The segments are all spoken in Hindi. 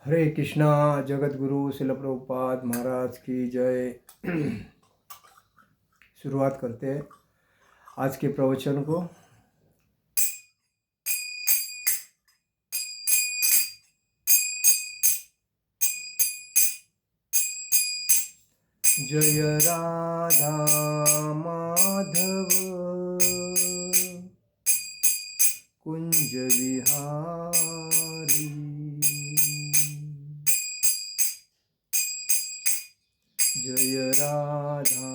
हरे कृष्णा। जगत गुरु शिल प्रभुपाद महाराज की जय। शुरुआत करते हैं आज के प्रवचन को। जय राधा माधव कुंज विहारी, जय राधा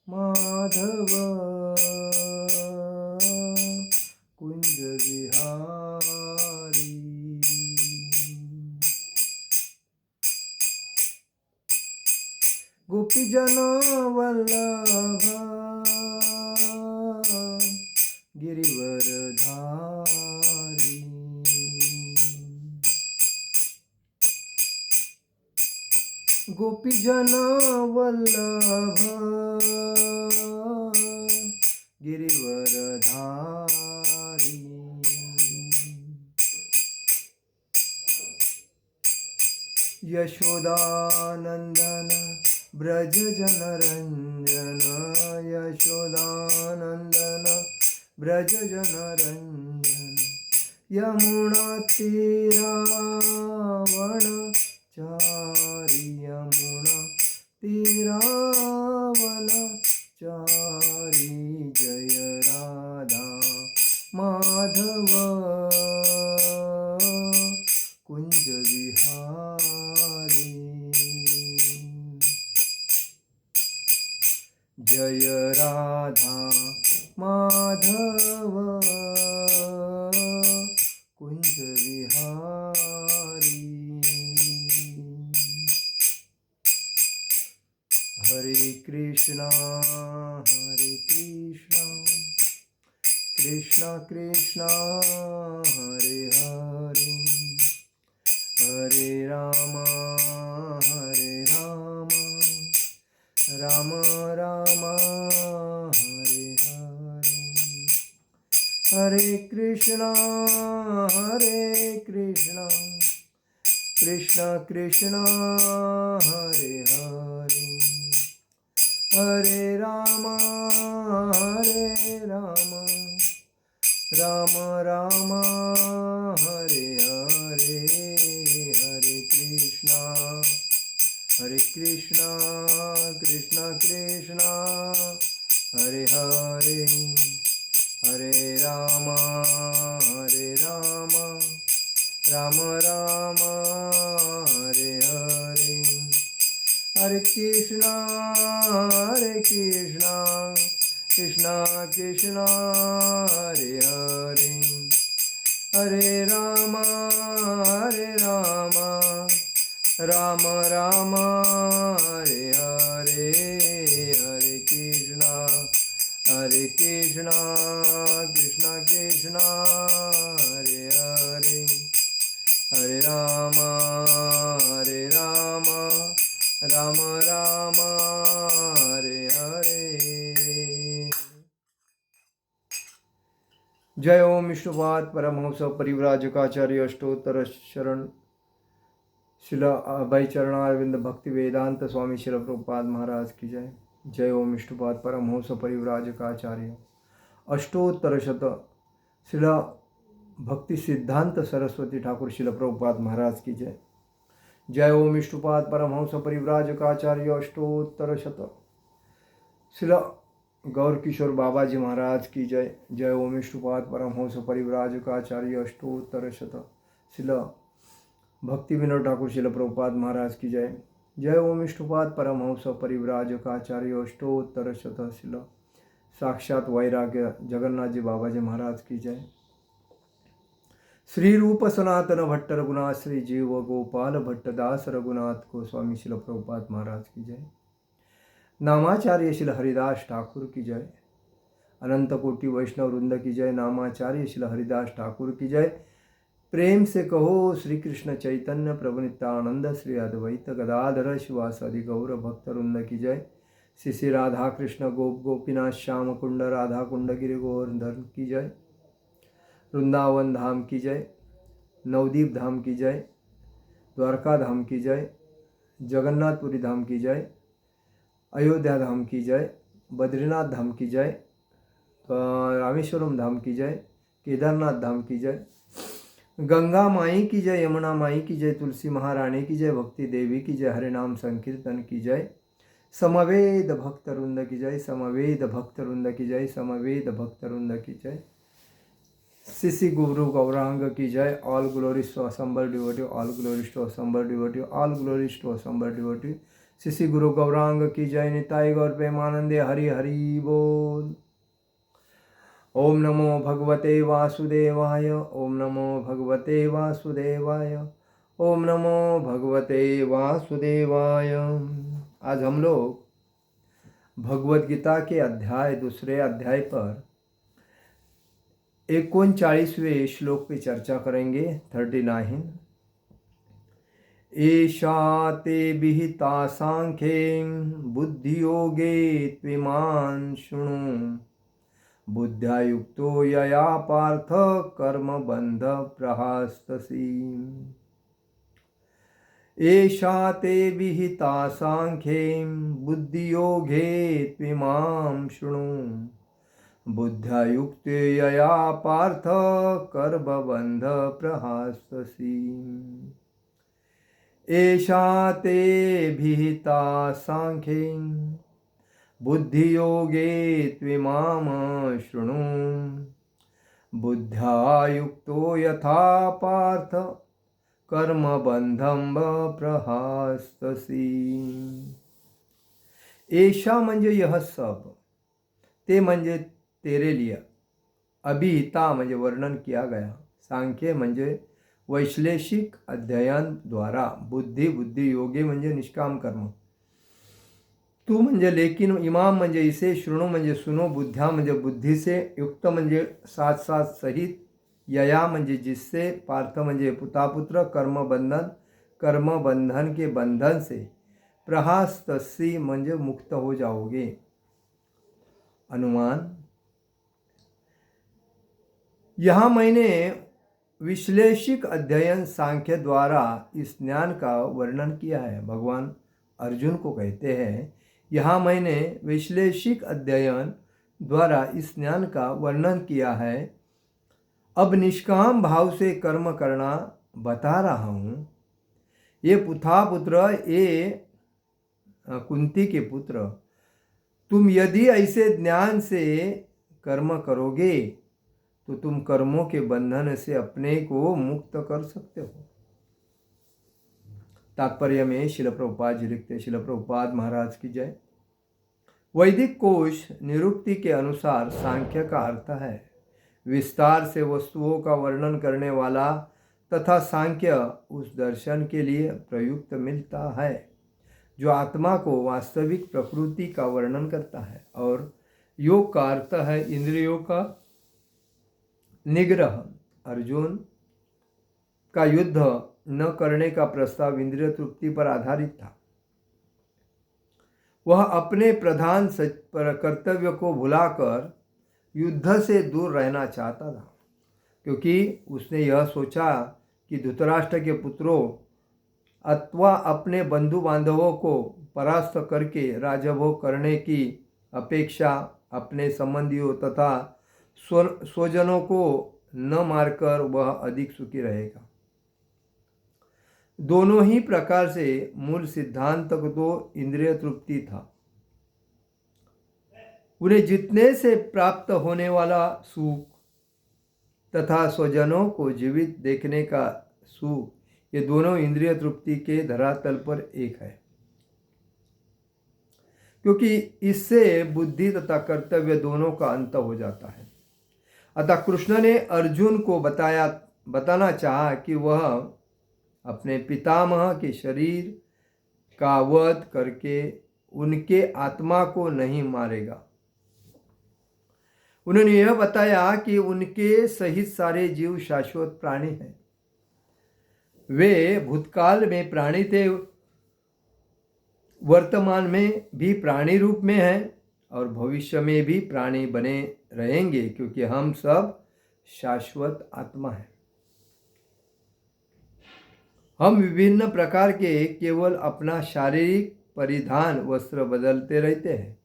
माधव कुंज विहारी। गोपीजन वल्लभ गिरिवरधारी, गोपीजन वल्लभ गिरिवरधारी। यशोदानंदन ब्रज जनरंजन, यशोदानंदन ब्रज जनरंजन। यमुना तीरावण चारी, यमुना तीरावन चारी। जय राधा माधव कुंज विहारी, जय राधा माधव कुंज विहारी। हरे कृष्णा कृष्णा कृष्णा हरे हरे, हरे राम राम राम हरे हरे। हरे कृष्णा कृष्णा कृष्णा हरे हरे, हरे राम राम राम हरे हरे। हरे कृष्णा कृष्णा कृष्णा हरे हरे, हरे राम राम राम हरे हरे। हरे कृष्णा कृष्णा कृष्णा हरे हरे, हरे राम राम राम हरे हरे। हरे कृष्णा कृष्णा कृष्णा हरे हरे, हरे राम राम राम हरे हरे। जय ओम विष्णुपाद परमहंस परिव्राजकाचार्य अष्टोत्तर शरण शिल अभय चरणारविंद भक्ति वेदांत स्वामी शिल प्रभुपाद महाराज की जय। जय ओम विष्णुपाद परमहंस परिव्राजकाचार्य अष्टोत्तर शत शिल भक्ति सिद्धांत सरस्वती ठाकुर शिल प्रभुपाद महाराज की जय। जय ओम विष्णुपाद परमहंस परिव्राजकाचार्य अष्टोत्तर शत शिल गौर किशोर बाबाजी महाराज की जय। जय ओम विष्णुपाद परमहंस परिव्राजकाचार्य अष्टोत्तर शत शिल भक्ति विनोद ठाकुर शिल प्रभुपाद महाराज की जय। जय ओम विष्णुपाद परमहंस परिव्राजकाचार्य अष्टोत्तर शत शिल साक्षात वैराग्य जगन्नाथ जी बाबाजी महाराज की जय। श्री रूप सनातन भट्ट रघुनाथ श्री जीव गोपाल भट्ट दास रघुनाथ गोस्वामी शिल प्रभुपाद महाराज की जय। नामाचार्य शिल हरिदास ठाकुर की जय। अनंत कोटि वैष्णव वृंद की जय। नामाचार्य शिल हरिदास ठाकुर की जय। प्रेम से कहो श्री कृष्ण चैतन्य प्रभु नित्यानंद श्री अद्वैत गदाधर शिवासादि गौर भक्त वृंद की जय। श्री श्री राधा कृष्ण गोप गोपीनाथ श्याम कुंड राधा कुंड गिरि गोवर्धन की जय। वृंदावन धाम की जय। नवदीप धाम की जय। द्वारका धाम की जय, जगन्नाथपुरी धाम की जय, अयोध्या धाम की जय, बद्रीनाथ धाम की जय, रामेश्वरम धाम की जय, केदारनाथ धाम की जय, गंगा माई की जय, यमुना माई की जय, तुलसी महारानी की जय, भक्ति देवी की जय, हरिनाम संकीर्तन की जय, समवेद भक्तवृंद की जय, समवेद भक्तवृंद की जय, समवेद भक्तवृंद की जय, श्री गुरु गौरांग की जय। All glories to assembled devotees, all glories to assembled devotees, all glories to assembled devotees. Shri Guru Gauranga की जय। निताई गौर प्रेमानंदे हरि हरि बोल। ओम नमो भगवते वासुदेवाय, ओम नमो भगवते वासुदेवाय, ओम नमो भगवते वासुदेवाय। आज हम लोग भगवद गीता के दूसरे अध्याय पर 39वें श्लोक पे चर्चा करेंगे। 39। एषा ते विहिता सांख्ये बुद्धियोगे त्विमां शृणु, बुद्ध्या युक्तो यया पार्थ कर्मबन्ध प्रहास्तसि। एषा ते विहिता सांख्ये बुद्धियोगे त्विमां शृणु, बुद्ध्या युक्तो यया पार्थ कर्मबन्ध प्रहास्तसि। एषा ते विहिता सांख्ये बुद्धियोगे त्विमां शृणु, बुद्ध्या युक्तो यथा पार्थ कर्मबंधं प्रहास्तसि। ऐशा म्हणजे यह सब, ते म्हणजे तेरे लिए, अभिहिता म्हणजे वर्णन किया गया, सांख्य म्हणजे वैश्लेषिक अध्ययन द्वारा, बुद्धि योगे म्हणजे निष्काम कर्म, तू म्हणजे लेकिन, इमाम म्हणजे इसे, शृणु म्हणजे सुनो, बुद्ध्या म्हणजे बुद्धि से, युक्त म्हणजे साथ साथ सहित, यया म्हणजे जिससे, पार्थ म्हणजे पुत्र, कर्म बंधन के बंधन से, प्रहास्तसी म्हणजे मुक्त हो जाओगे। अनुमान, यहाँ मैंने विश्लेषिक अध्ययन सांख्य द्वारा इस ज्ञान का वर्णन किया है। भगवान अर्जुन को कहते हैं, यहाँ मैंने विश्लेषिक अध्ययन द्वारा इस ज्ञान का वर्णन किया है। अब निष्काम भाव से कर्म करना बता रहा हूँ। ये पुत्र, ये कुंती के पुत्र, तुम यदि ऐसे ज्ञान से कर्म करोगे तो तुम कर्मों के बंधन से अपने को मुक्त कर सकते हो। तात्पर्य में शिल प्रभुपाद जी लिखते, शिल प्रभुपाद महाराज की जय। वैदिक कोश निरुक्ति के अनुसार सांख्य का अर्थ है विस्तार से वस्तुओं का वर्णन करने वाला, तथा सांख्य उस दर्शन के लिए प्रयुक्त मिलता है जो आत्मा को वास्तविक प्रकृति का वर्णन करता है, और योग का अर्थ है इंद्रियों का निग्रह। अर्जुन का युद्ध न करने का प्रस्ताव इंद्रिय तृप्ति पर आधारित था। वह अपने प्रधान कर्तव्य को भुलाकर युद्ध से दूर रहना चाहता था, क्योंकि उसने यह सोचा कि धृतराष्ट्र के पुत्रों अथवा अपने बंधु बांधवों को परास्त करके राजभोग करने की अपेक्षा अपने संबंधियों तथा स्वजनों को न मारकर वह अधिक सुखी रहेगा। दोनों ही प्रकार से मूल सिद्धांत तो इंद्रिय तृप्ति था। उन्हें जितने से प्राप्त होने वाला सुख तथा स्वजनों को जीवित देखने का सुख, ये दोनों इंद्रिय तृप्ति के धरातल पर एक है, क्योंकि इससे बुद्धि तथा कर्तव्य दोनों का अंत हो जाता है। अतः कृष्ण ने अर्जुन को बताना चाहा कि वह अपने पितामह के शरीर का वध करके उनके आत्मा को नहीं मारेगा। उन्होंने यह बताया कि उनके सहित सारे जीव शाश्वत प्राणी हैं। वे भूतकाल में प्राणी थे, वर्तमान में भी प्राणी रूप में हैं और भविष्य में भी प्राणी बने रहेंगे, क्योंकि हम सब शाश्वत आत्मा हैं। हम विभिन्न प्रकार के केवल अपना शारीरिक परिधान वस्त्र बदलते रहते हैं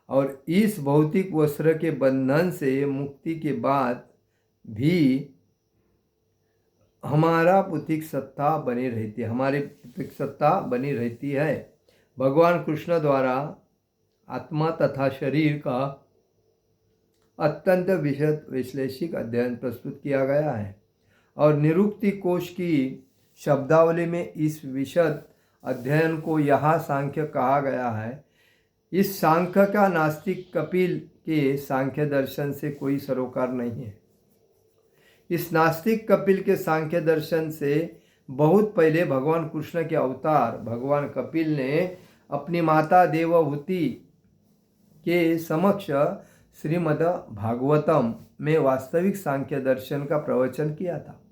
और इस भौतिक वस्त्र के बंधन से मुक्ति के बाद भी हमारा भौतिक सत्ता बनी रहती है, हमारी भौतिक सत्ता बनी रहती है। भगवान कृष्ण द्वारा आत्मा तथा शरीर का अत्यंत विशद विश्लेषिक अध्ययन प्रस्तुत किया गया है और निरुक्ति कोश की शब्दावली में इस विशद अध्ययन को यहाँ सांख्य कहा गया है। इस सांख्य का नास्तिक कपिल के सांख्य दर्शन से कोई सरोकार नहीं है। इस नास्तिक कपिल के सांख्य दर्शन से बहुत पहले भगवान कृष्ण के अवतार भगवान कपिल ने अपनी माता देवहूति के समक्ष श्रीमद् भागवतम में वास्तविक सांख्य दर्शन का प्रवचन किया था।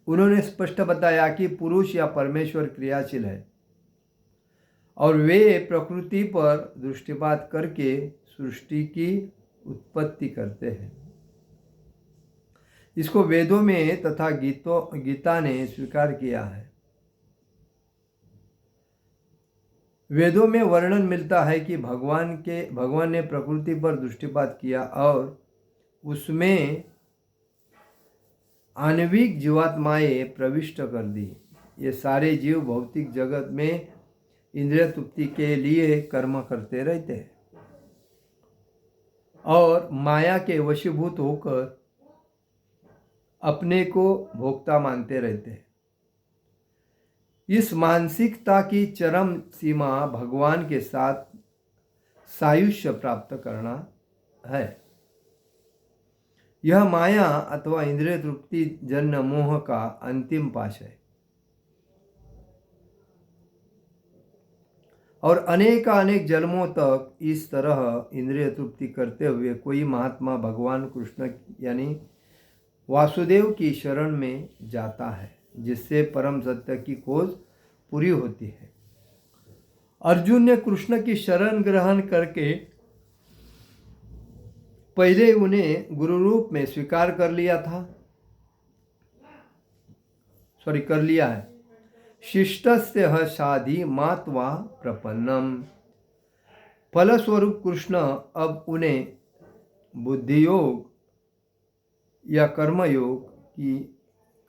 उन्होंने स्पष्ट बताया कि पुरुष या परमेश्वर क्रियाशील है और वे प्रकृति पर दृष्टिपात करके सृष्टि की उत्पत्ति करते हैं। इसको वेदों में तथा गीता ने स्वीकार किया है। वेदों में वर्णन मिलता है कि भगवान ने प्रकृति पर दृष्टिपात किया और उसमें आणविक जीवात्माएं प्रविष्ट कर दी। ये सारे जीव भौतिक जगत में इंद्रिय तृप्ति के लिए कर्म करते रहते हैं और माया के वशीभूत होकर अपने को भोक्ता मानते रहते हैं। इस मानसिकता की चरम सीमा भगवान के साथ सायुष्य प्राप्त करना है। यह माया अथवा इंद्रिय तृप्ति जन्य मोह का अंतिम पाश है और अनेक जन्मों तक इस तरह इंद्रिय तृप्ति करते हुए कोई महात्मा भगवान कृष्ण यानी वासुदेव की शरण में जाता है, जिससे परम सत्य की खोज पूरी होती है। अर्जुन ने कृष्ण की शरण ग्रहण करके पहले उन्हें गुरु रूप में स्वीकार कर लिया है। शिष्टस्य शाधि मात्वा प्रपन्नम। फलस्वरूप कृष्ण अब उन्हें बुद्धि योग या कर्मयोग की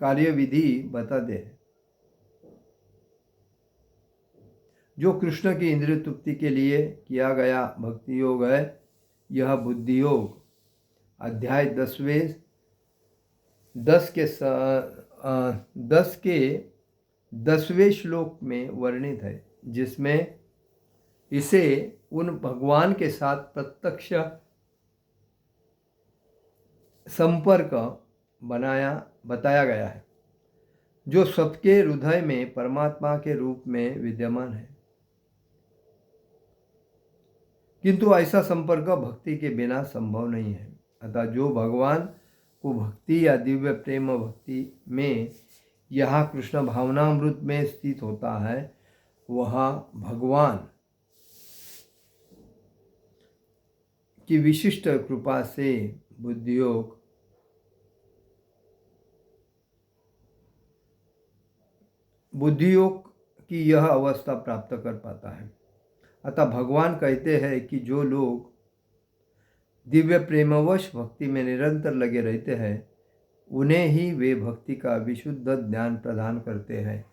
कार्यविधि बताते हैं, जो कृष्ण की इंद्रिय तृप्ति के लिए किया गया भक्ति योग है। यह बुद्धि योग अध्याय 10वें श्लोक में वर्णित है, जिसमें इसे उन भगवान के साथ प्रत्यक्ष संपर्क बताया गया है, जो सबके हृदय में परमात्मा के रूप में विद्यमान है। किंतु ऐसा संपर्क भक्ति के बिना संभव नहीं है। अतः जो भगवान को भक्ति या दिव्य प्रेम भक्ति में यहाँ कृष्ण भावनामृत में स्थित होता है, वह भगवान की विशिष्ट कृपा से बुद्धियोग की यह अवस्था प्राप्त कर पाता है। अतः भगवान कहते हैं कि जो लोग दिव्य प्रेमवश भक्ति में निरंतर लगे रहते हैं, उन्हें ही वे भक्ति का विशुद्ध ज्ञान प्रदान करते हैं।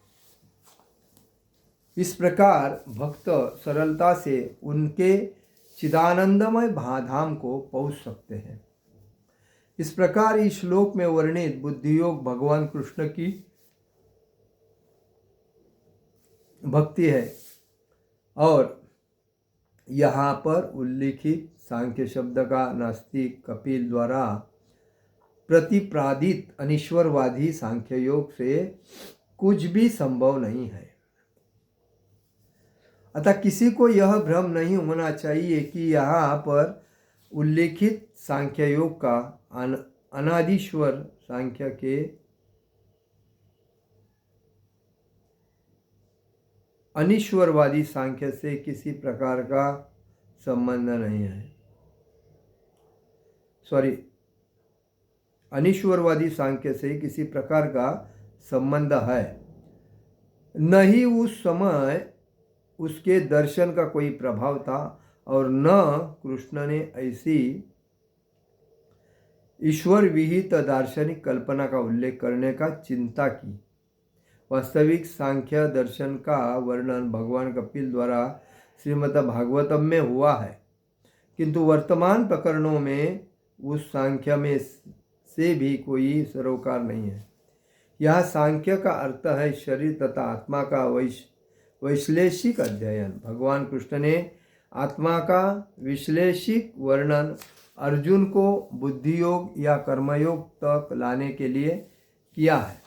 इस प्रकार भक्त सरलता से उनके चिदानंदमय धाम को पहुँच सकते हैं। इस प्रकार इस श्लोक में वर्णित बुद्धियोग भगवान कृष्ण की भक्ति है और यहाँ पर उल्लिखित सांख्य शब्द का नास्तिक कपिल द्वारा प्रतिपादित अनीश्वरवादी सांख्य योग से कुछ भी संभव नहीं है। अतः किसी को यह भ्रम नहीं होना चाहिए कि यहाँ पर उल्लेखित सांख्य योग का अनादिश्वर सांख्य के अनीश्वरवादी सांख्य से किसी प्रकार का संबंध नहीं है। अनीश्वरवादी सांख्य से किसी प्रकार का संबंध है। न ही उस समय उसके दर्शन का कोई प्रभाव था और न कृष्ण ने ऐसी ईश्वर विहित दार्शनिक कल्पना का उल्लेख करने का चिंता की। वास्तविक सांख्य दर्शन का वर्णन भगवान कपिल द्वारा श्रीमद् भागवतम में हुआ है, किंतु वर्तमान प्रकरणों में उस सांख्य में से भी कोई सरोकार नहीं है। यह सांख्य का अर्थ है शरीर तथा आत्मा का वैश्लेषिक अध्ययन। भगवान कृष्ण ने आत्मा का विश्लेषिक वर्णन अर्जुन को बुद्धि योग या कर्मयोग तक लाने के लिए किया है।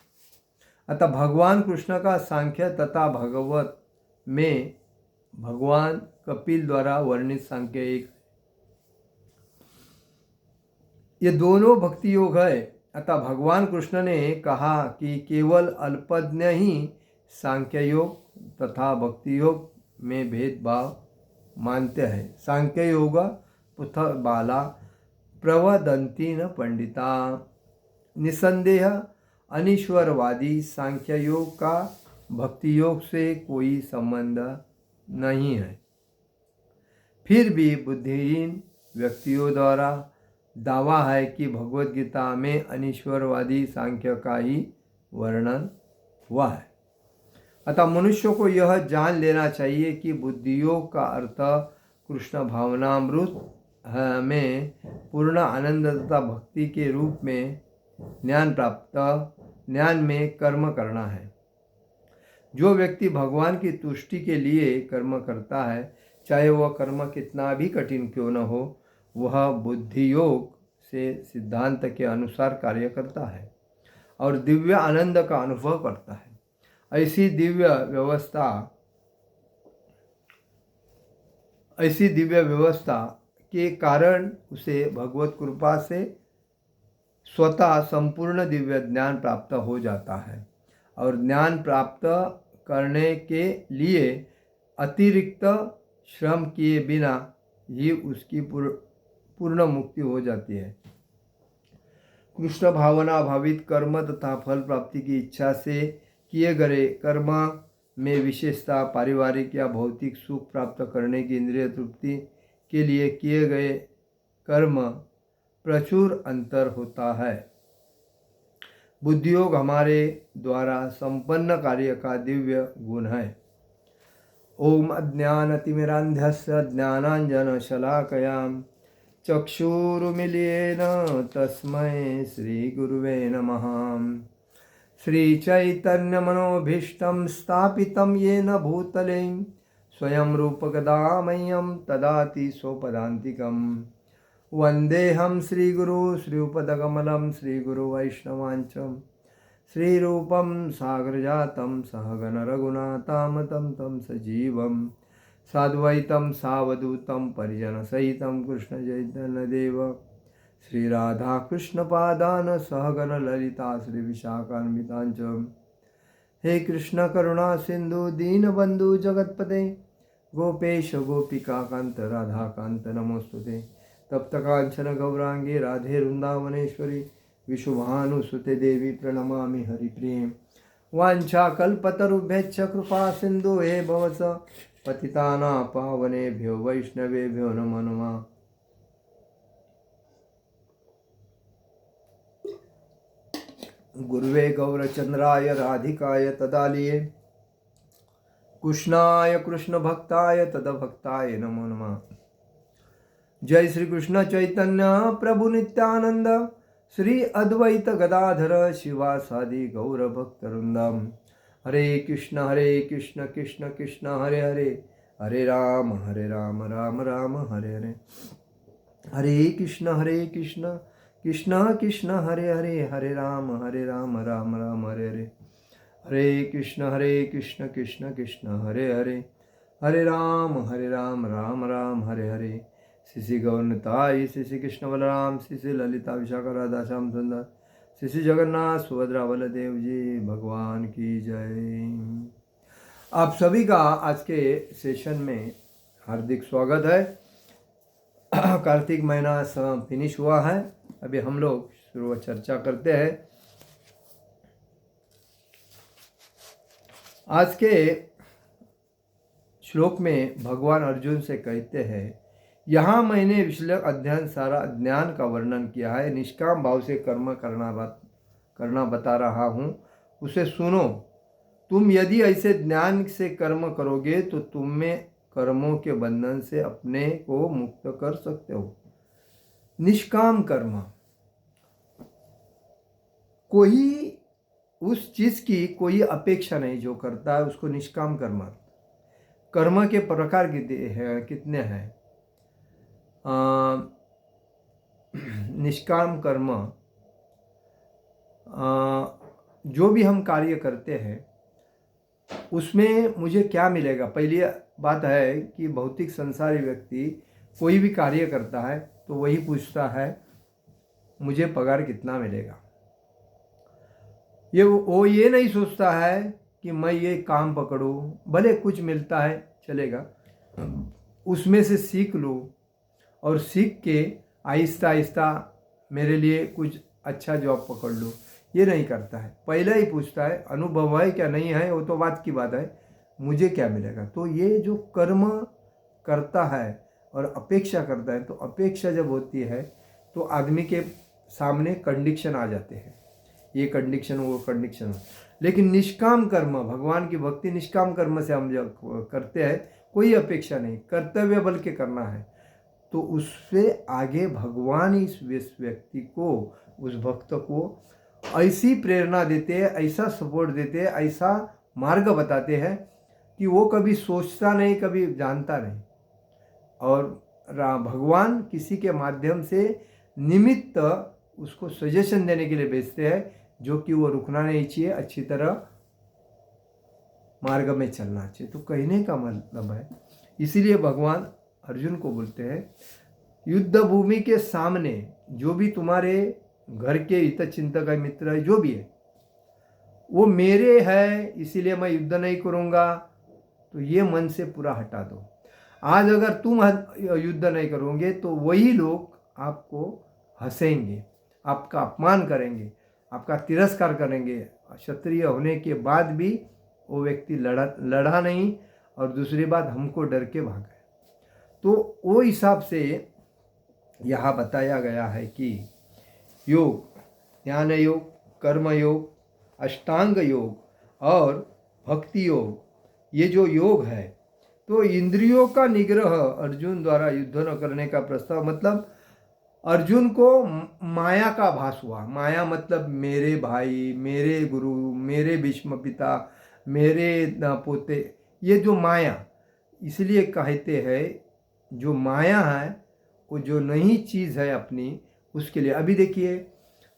अतः भगवान कृष्ण का सांख्य तथा भागवत में भगवान कपिल द्वारा वर्णित सांख्य एक, ये दोनों भक्ति योग है। अतः भगवान कृष्ण ने कहा कि केवल अल्पज्ञ ही सांख्य योग तथा भक्ति योग में भेदभाव मानते हैं। सांख्य योग पृथक बाला प्रवदंती न पंडिता। निसंदेह अनीश्वरवादी सांख्य योग का भक्ति योग से कोई संबंध नहीं है। फिर भी बुद्धिहीन व्यक्तियों द्वारा दावा है कि भगवत गीता में अनीश्वरवादी सांख्य का ही वर्णन हुआ है। अतः मनुष्य को यह जान लेना चाहिए कि बुद्धियोग का अर्थ कृष्ण भावनामृत में पूर्ण आनंद तथा भक्ति के रूप में ज्ञान में कर्म करना है। जो व्यक्ति भगवान की तुष्टि के लिए कर्म करता है, चाहे वह कर्म कितना भी कठिन क्यों न हो, वह बुद्धि योग से सिद्धांत के अनुसार कार्य करता है और दिव्य आनंद का अनुभव करता है। ऐसी दिव्य व्यवस्था के कारण उसे भगवत कृपा से स्वतः संपूर्ण दिव्य ज्ञान प्राप्त हो जाता है और ज्ञान प्राप्त करने के लिए अतिरिक्त श्रम किए बिना ही उसकी पूर्ण मुक्ति हो जाती है। कृष्ण भावना भावित कर्म तथा फल प्राप्ति की इच्छा से किए गए कर्म में विशेषता पारिवारिक या भौतिक सुख प्राप्त करने की इंद्रिय तृप्ति के लिए किए गए कर्म प्रचुर अंतर होता है। बुद्धियोग हमारे द्वारा संपन्न कार्य का दिव्य गुण है। ओम अज्ञानतिमिरान्धस्य ज्ञानाञ्जनशलाकयां चक्षुरुमिलितेन तस्मै श्रीगुरुवे नमः। श्रीचैतन्यमनोभीष्टं स्थापितं येन भूतले स्वयं रूपकदा मह्यं ददाति स्वपदान्तिकं। वन्देऽहं श्रीगुरु श्रीयुतपदकमलं श्रीगुरुवैष्णवांच श्रीरूपं सागरजातं सहगण रघुनाथामतं तं सजीवं साद्वैतं सावधूतं परिजनसहितं कृष्णचैतन्यदेव श्रीराधाकृष्णपादान् सहगण ललिता श्रीविशाखान्वितांच। हे कृष्ण करुणा सिंधु दीनबंधु जगत्पते गोपेश गोपिकाकांत राधाकांत नमोस्तुते। तप्त कांचन गौरांगी राधे वृंदावनेश्वरी विशुभानुसुते देवी प्रणमामि हरिप्रिये। वाञ्छाकल्पतरुभ्यश्च कृपा सिंधु हे भवस पतितानां पावनेभ्यो वैष्णवेभ्यो नमो नमः। गुरुवे गौरचंद्राय राधिकाय तदालिये कृष्णाय कृष्ण भक्ताय तदभक्ताय नमो नमः। जय श्री कृष्ण चैतन्य प्रभु नित्यानंद श्री अद्वैत गदाधर शिवासादि गौर भक्तवृंदम। हरे कृष्ण कृष्ण कृष्ण हरे हरे हरे राम राम राम हरे हरे। हरे कृष्ण कृष्ण कृष्ण हरे हरे हरे राम राम राम हरे हरे। हरे कृष्ण कृष्ण कृष्ण हरे हरे हरे राम राम राम हरे हरे। श्री गौरताई श्री कृष्ण बलराम श्री ललिता विशाखा राधा श्याम सुंदर श्री जगन्नाथ सुभद्रा बलदेव जी भगवान की जय। आप सभी का आज के सेशन में हार्दिक स्वागत है। कार्तिक महीना फिनिश हुआ है। अभी हम लोग शुरू चर्चा करते हैं। आज के श्लोक में भगवान अर्जुन से कहते हैं, यहाँ मैंने विश्लेषण अध्ययन सारा ज्ञान का वर्णन किया है, निष्काम भाव से कर्म करना बता रहा हूँ, उसे सुनो। तुम यदि ऐसे ज्ञान से कर्म करोगे तो तुम्हें कर्मों के बंधन से अपने को मुक्त कर सकते हो। निष्काम कर्म, कोई उस चीज की कोई अपेक्षा नहीं जो करता है उसको निष्काम कर्म। कर्म के प्रकार कितने हैं? निष्काम कर्म, जो भी हम कार्य करते हैं उसमें मुझे क्या मिलेगा। पहली बात है कि भौतिक संसारी व्यक्ति कोई भी कार्य करता है तो वही पूछता है मुझे पगार कितना मिलेगा। वो ये नहीं सोचता है कि मैं ये काम पकड़ूं, भले कुछ मिलता है चलेगा, उसमें से सीख लूँ और सीख के आहिस्ता आहिस्ता मेरे लिए कुछ अच्छा जॉब पकड़ लूँ, ये नहीं करता है। पहले ही पूछता है अनुभव है क्या, नहीं है वो तो बात की बात है, मुझे क्या मिलेगा। तो ये जो कर्म करता है और अपेक्षा करता है, तो अपेक्षा जब होती है तो आदमी के सामने कंडीशन आ जाते हैं, ये कंडीशन वो कंडीशन। लेकिन निष्काम कर्म, भगवान की भक्ति निष्काम कर्म से हम जब करते हैं, कोई अपेक्षा नहीं, कर्तव्य बल के करना है, तो उससे आगे भगवान इस व्यक्ति को, उस भक्त को ऐसी प्रेरणा देते हैं, ऐसा सपोर्ट देते हैं, ऐसा मार्ग बताते हैं कि वो कभी सोचता नहीं, कभी जानता नहीं। और भगवान किसी के माध्यम से निमित्त उसको सजेशन देने के लिए भेजते हैं, जो कि वो रुकना नहीं चाहिए, अच्छी तरह मार्ग में चलना चाहिए। तो कहने का मतलब है, इसीलिए भगवान अर्जुन को बोलते हैं, युद्ध भूमि के सामने जो भी तुम्हारे घर के हित चिंतक है, मित्र है, जो भी है, वो मेरे है, इसीलिए मैं युद्ध नहीं करूँगा, तो ये मन से पूरा हटा दो। आज अगर तुम युद्ध नहीं करोगे तो वही लोग आपको हंसेंगे, आपका अपमान करेंगे, आपका तिरस्कार करेंगे। क्षत्रिय होने के बाद भी वो व्यक्ति लड़ा नहीं, और दूसरी बात हमको डर के भागा। तो वो हिसाब से यहाँ बताया गया है कि योग, ज्ञान योग, कर्म योग, अष्टांग योग और भक्ति योग, ये जो योग है, तो इंद्रियों का निग्रह अर्जुन द्वारा युद्ध न करने का प्रस्ताव, मतलब अर्जुन को माया का भास हुआ। माया मतलब मेरे भाई, मेरे गुरु, मेरे भीष्म पिता, मेरे पोते, ये जो माया, इसलिए कहते हैं जो माया है वो जो नई चीज़ है अपनी, उसके लिए। अभी देखिए,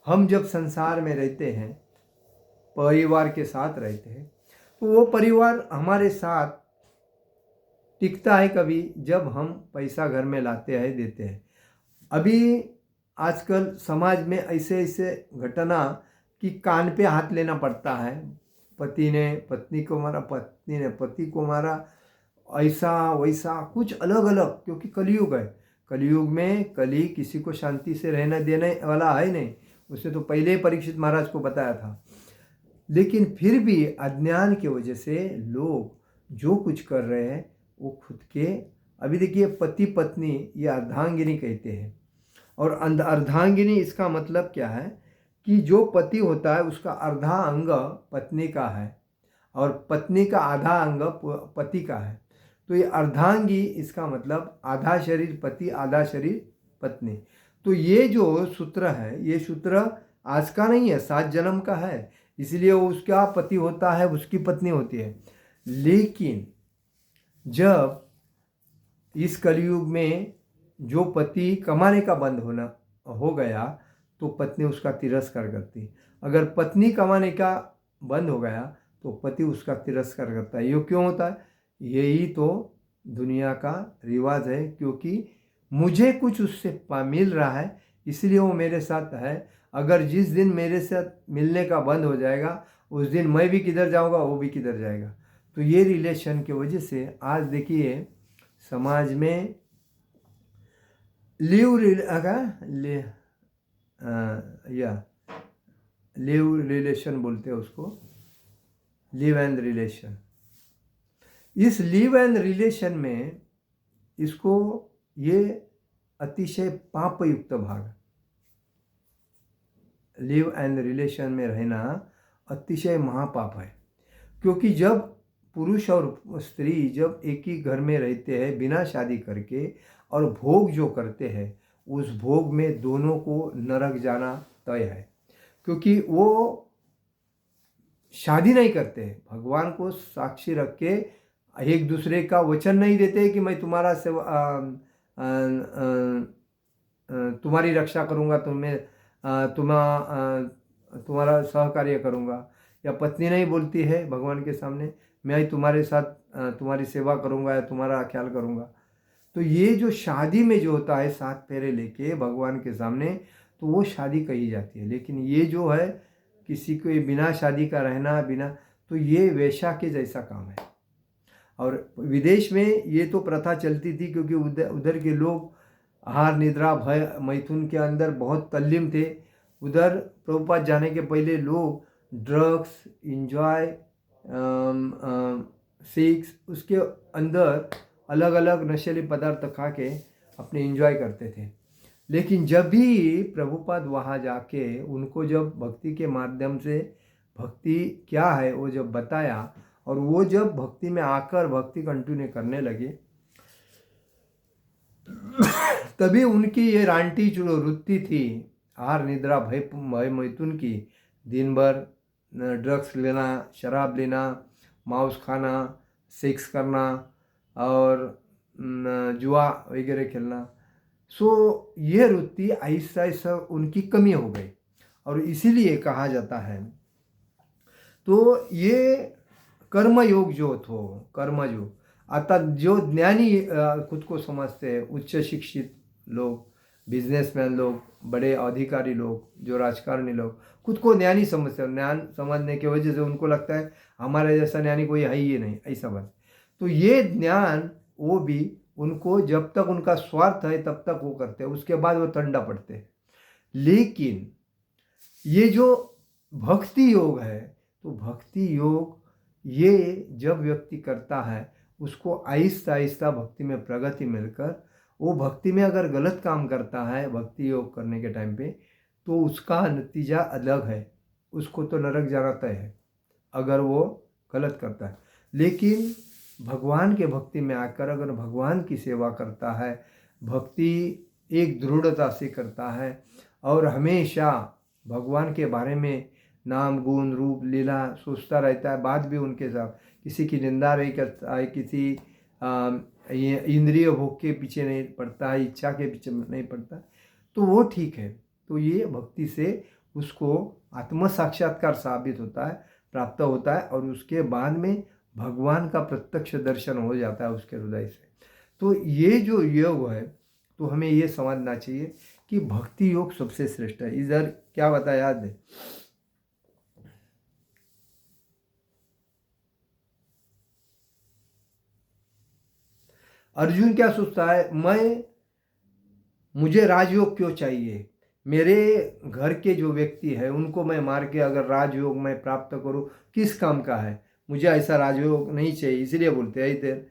हम जब संसार में रहते हैं, परिवार के साथ रहते हैं, तो वो परिवार हमारे साथ टिकता है कभी जब हम पैसा घर में लाते हैं, देते हैं। अभी आजकल समाज में ऐसे ऐसे घटना कि कान पे हाथ लेना पड़ता है, पति ने पत्नी को मारा, पत्नी ने पति को मारा, ऐसा वैसा कुछ अलग अलग, क्योंकि कलयुग है। कलयुग में कली किसी को शांति से रहने देने वाला है नहीं, उसे तो पहले ही परीक्षित महाराज को बताया था। लेकिन फिर भी अज्ञान की वजह से लोग जो कुछ कर रहे हैं वो खुद के, अभी देखिए पति पत्नी ये अर्धांगिनी कहते हैं, और अर्धांगिनी इसका मतलब क्या है कि जो पति होता है उसका आधा अंग पत्नी का है और पत्नी का आधा अंग पति का है। तो ये अर्धांगी, इसका मतलब आधा शरीर पति, आधा शरीर पत्नी। तो ये जो सूत्र है, ये सूत्र आज का नहीं है, 7 जन्म का है, इसलिए उसका पति होता है, उसकी पत्नी होती है। लेकिन जब इस कलयुग में जो पति कमाने का बंद होना हो गया तो पत्नी उसका तिरस्कार करती। अगर पत्नी कमाने का बंद हो गया तो पति उसका तिरस्कार करता है। ये क्यों होता है? यही तो दुनिया का रिवाज है, क्योंकि मुझे कुछ उससे मिल रहा है इसलिए वो मेरे साथ है। अगर जिस दिन मेरे साथ मिलने का बंद हो जाएगा उस दिन मैं भी किधर जाऊंगा, वो भी किधर जाएगा। तो ये रिलेशन की वजह से आज देखिए समाज में या लिव रिलेशन बोलते हैं उसको, लिव एंड रिलेशन। इस लिव एंड रिलेशन में इसको ये अतिशय पापयुक्त भाग, लिव एंड रिलेशन में रहना अतिशय महापाप है। क्योंकि जब पुरुष और स्त्री जब एक ही घर में रहते हैं बिना शादी करके और भोग जो करते हैं, उस भोग में दोनों को नरक जाना तय है। क्योंकि वो शादी नहीं करते, भगवान को साक्षी रख के एक दूसरे का वचन नहीं देते कि मैं तुम्हारा सेवा तुम्हारी रक्षा करूँगा, तुम्हारा सहकार्य करूँगा। या पत्नी नहीं बोलती है भगवान के सामने मैं तुम्हारे साथ तुम्हारी सेवा करूँगा या तुम्हारा ख्याल करूँगा। तो ये जो शादी में जो होता है 7 फेरे लेके भगवान के सामने, तो वो शादी कही जाती है। लेकिन ये जो है किसी को बिना शादी का रहना, बिना, तो ये वेश्या के जैसा काम है। और विदेश में ये तो प्रथा चलती थी क्योंकि उधर के लोग आहार निद्रा भय मैथुन के अंदर बहुत तल्लीन थे। उधर प्रभुपाद जाने के पहले लोग ड्रग्स, इंजॉय, सेक्स, उसके अंदर अलग अलग नशीले पदार्थ खा के अपने इंजॉय करते थे। लेकिन जब भी प्रभुपाद वहाँ जाके उनको जब भक्ति के माध्यम से भक्ति क्या है वो जब बताया, और वो जब भक्ति में आकर भक्ति कंटिन्यू करने लगे, तभी उनकी ये रांटी जो वृत्ति थी आहार निद्रा भय मैथुन की, दिन भर ड्रग्स लेना, शराब लेना, मांस खाना, सेक्स करना और जुआ वगैरह खेलना, सो ये वृत्ति ऐसा ऐसा उनकी कमी हो गई। और इसीलिए कहा जाता है, तो ये कर्मयोग जो थो कर्मयोग, आता जो ज्ञानी खुद को समझते हैं, उच्च शिक्षित लोग, बिजनेसमैन लोग, बड़े अधिकारी लोग, जो राजकारणी लोग खुद को ज्ञानी समझते हैं, ज्ञान समझने की वजह से उनको लगता है हमारे जैसा ज्ञानी कोई है ही नहीं, ऐसा बात। तो ये ज्ञान वो भी उनको जब तक उनका स्वार्थ है तब तक वो करते हैं, उसके बाद वो ठंडा पड़ते हैं। लेकिन ये जो भक्ति योग है, तो भक्ति योग ये जब व्यक्ति करता है उसको आहिस्ता आहिस्ता भक्ति में प्रगति मिलकर, वो भक्ति में अगर गलत काम करता है भक्ति योग करने के टाइम पे, तो उसका नतीजा अलग है, उसको तो नरक जाना तय है अगर वो गलत करता है। लेकिन भगवान के भक्ति में आकर अगर भगवान की सेवा करता है, भक्ति एक दृढ़ता से करता है और हमेशा भगवान के बारे में नाम गुण रूप लीला सोचता रहता है, बात भी उनके साथ, किसी की निंदा नहीं करता है, किसी इंद्रिय भोग के पीछे नहीं पड़ता है, इच्छा के पीछे नहीं पड़ता, तो वो ठीक है। तो ये भक्ति से उसको आत्म साक्षात्कार साबित होता है, प्राप्त होता है, और उसके बाद में भगवान का प्रत्यक्ष दर्शन हो जाता है उसके हृदय से। तो ये जो योग है, तो हमें ये समझना चाहिए कि भक्ति योग सबसे श्रेष्ठ है। इधर क्या बताया याद है, अर्जुन क्या सोचता है, मुझे राजयोग क्यों चाहिए, मेरे घर के जो व्यक्ति है उनको मैं मार के अगर राजयोग मैं प्राप्त करूं किस काम का है, मुझे ऐसा राजयोग नहीं चाहिए। इसलिए बोलते हैं इधर,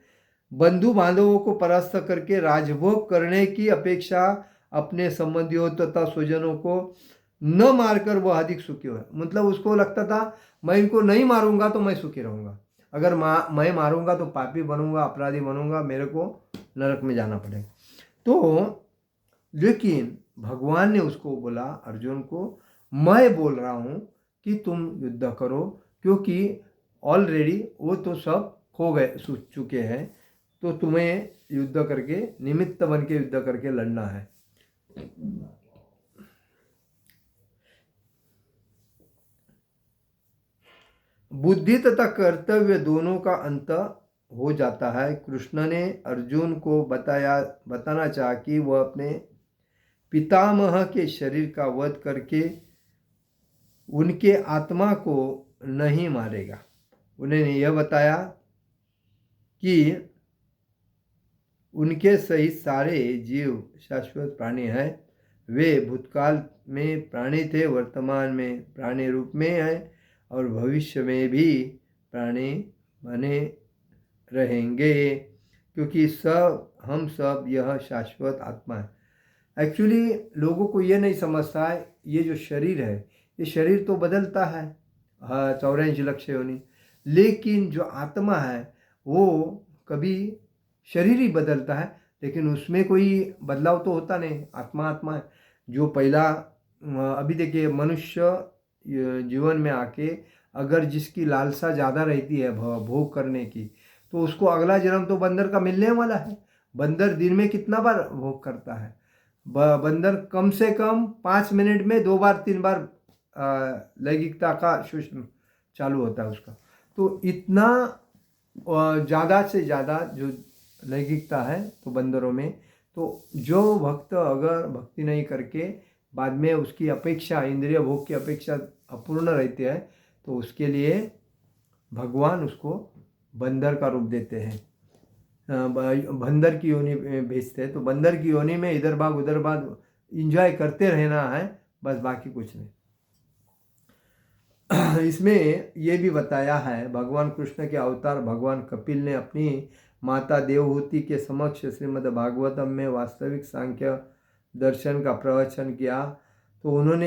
बंधु बांधवों को परास्त करके राजभोग करने की अपेक्षा अपने संबंधियों तथा स्वजनों को न मारकर वह अधिक सुखी हो। मतलब उसको लगता था मैं इनको नहीं मारूंगा तो मैं सुखी रहूंगा, अगर मैं मारूंगा तो पापी बनूंगा, अपराधी बनूंगा, मेरे को नरक में जाना पड़ेगा। तो लेकिन भगवान ने उसको बोला, अर्जुन को, मैं बोल रहा हूँ कि तुम युद्ध करो, क्योंकि ऑलरेडी वो तो सब खो गए चुके हैं, तो तुम्हें युद्ध करके निमित्त बन के युद्ध करके लड़ना है। बुद्धि तथा कर्तव्य दोनों का अंत हो जाता है। कृष्ण ने अर्जुन को बताना चाहा कि वह अपने पितामह के शरीर का वध करके उनके आत्मा को नहीं मारेगा। उन्होंने यह बताया कि उनके सहित सारे जीव शाश्वत प्राणी हैं, वे भूतकाल में प्राणी थे, वर्तमान में प्राणी रूप में हैं और भविष्य में भी प्राणी बने रहेंगे, क्योंकि हम सब यह शाश्वत आत्मा है। एक्चुअली लोगों को ये नहीं समझता है, ये जो शरीर है, ये शरीर तो बदलता है 84 लक्ष योनि, लेकिन जो आत्मा है वो कभी शरीर ही बदलता है, लेकिन उसमें कोई बदलाव तो होता नहीं। आत्मा आत्मा है। जो पहला अभी देखिए, मनुष्य जीवन में आके अगर जिसकी लालसा ज़्यादा रहती है भोग करने की, तो उसको अगला जन्म तो बंदर का मिलने वाला है। बंदर दिन में कितना बार भोग करता है? बंदर कम से कम 5 मिनट में 2 बार 3 बार लैंगिकता का शोषण चालू होता है उसका। तो इतना ज़्यादा से ज़्यादा जो लैंगिकता है तो बंदरों में, तो जो भक्त अगर भक्ति नहीं करके बाद में उसकी अपेक्षा, इंद्रिय भोग की अपेक्षा अपूर्ण रहती है, तो उसके लिए भगवान उसको बंदर का रूप देते हैं, बंदर की योनि भेजते हैं। तो बंदर की योनि में इधर भाग उधर भाग इंजॉय करते रहना है, बस, बाकी कुछ नहीं। इसमें ये भी बताया है, भगवान कृष्ण के अवतार भगवान कपिल ने अपनी माता देवहूति के समक्ष श्रीमद् भागवतम में वास्तविक सांख्य दर्शन का प्रवचन किया। तो उन्होंने